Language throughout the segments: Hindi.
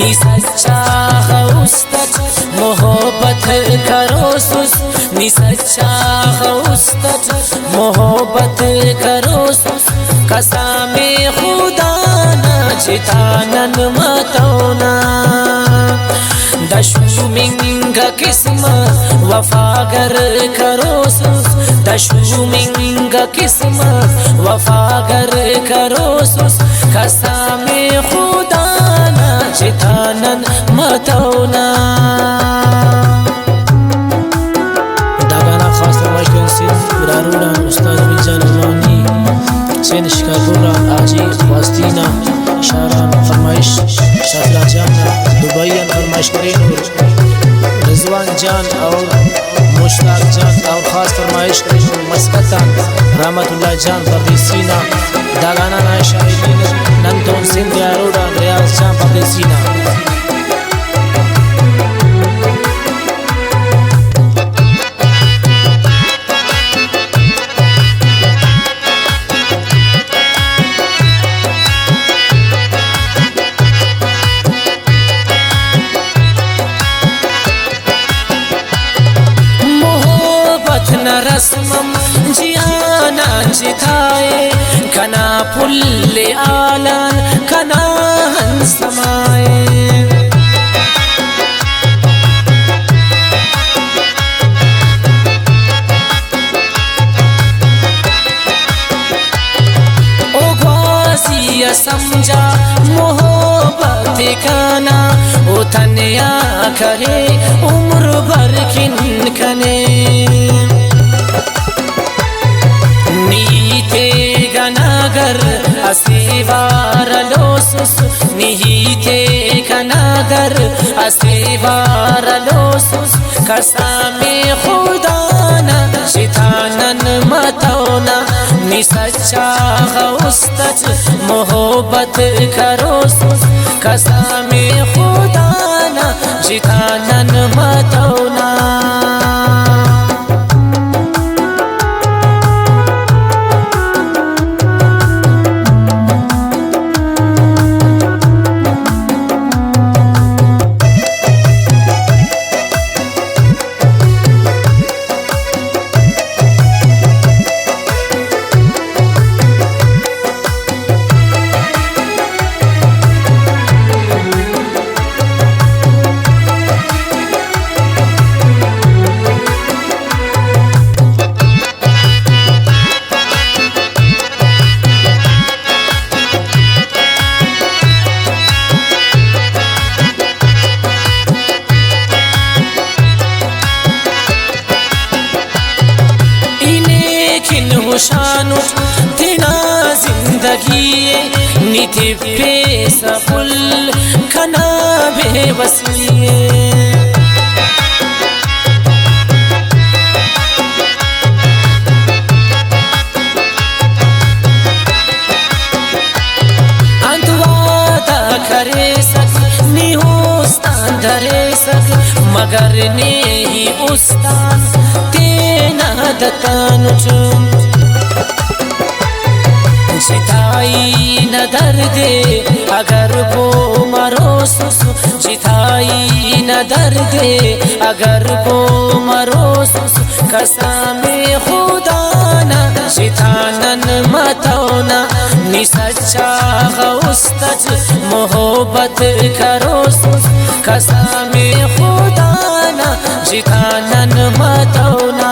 नी सच्चा उस्तत मोहब्बत करोसुस नी सच्चा उस्तत मोहब्बत करोसुस कसामे खुदा ना चितानन मतौना दशुमिंगा किस्मत वफागर करोसुस दशुमिंगा किस्मत वफागर करोसुस कसामे खुदा ना चितानन मतौना। दागाना खास फरमाइश के सिर्फ बुरारूड़ा उस्ताद मिर्जा नौनी सेन शिकारपुरा आजी वास्तीना शारान फरमाइश शाफला जामना दुबईन फरमाइश करें रिजवान जान और मुश्ताक जान और खास फरमाइश करें मस्कतन रहमतुल्लाह जान परदेसीना दागाना ना शायरीन नंदोन सिंध बुरारूड़ा रियाज जान परदेसीना। रस्मम जियाना जिताए कना पुल्ले आलान कना हंसमाए ओ ग्वाजिया समझा मोहब्बत काना ओ तन्या करे उम्र भर किन कने नीते गनागर असेवार लोसुस नीते गनागर असेवार लोसुस कसामे खुदा ना चितानन मतौना नी सच्चा उस्तत मोहब्बत करोसुस कसामे खुदा ना चितानन मतौना। शानु तिना जिंदगी निधि पे सफुल खना बेवसिए अंतवादा करे सक निहोस्तान धरे सक मगर ने ही उस्तान तेना दतानुचुम जिताई न दर्दे अगर वो मरोसुस जिताई न दर्दे अगर वो मरोसुस कसामे खुदा ना चितानन मतौना नी सच्चा उस्तत मोहब्बत करोसुस कसामे खुदा ना चितानन मतौना।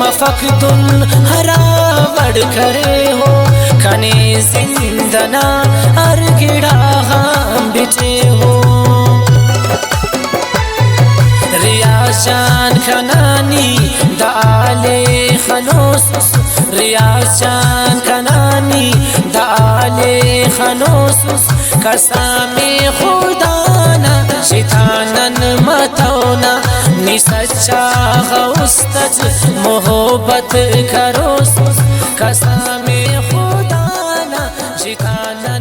मफकदुन हरा बड़ करे हो कने जिंदना हर गिड़ा हम बिटे हो रियाजान खनानी दाले खनोस रियाजान खनानी दाले खनोस कसामे खुदाना शितानन मतौना नि सच्चा गौस्तज मोहब्बत करो कसामे खुदाना शिताना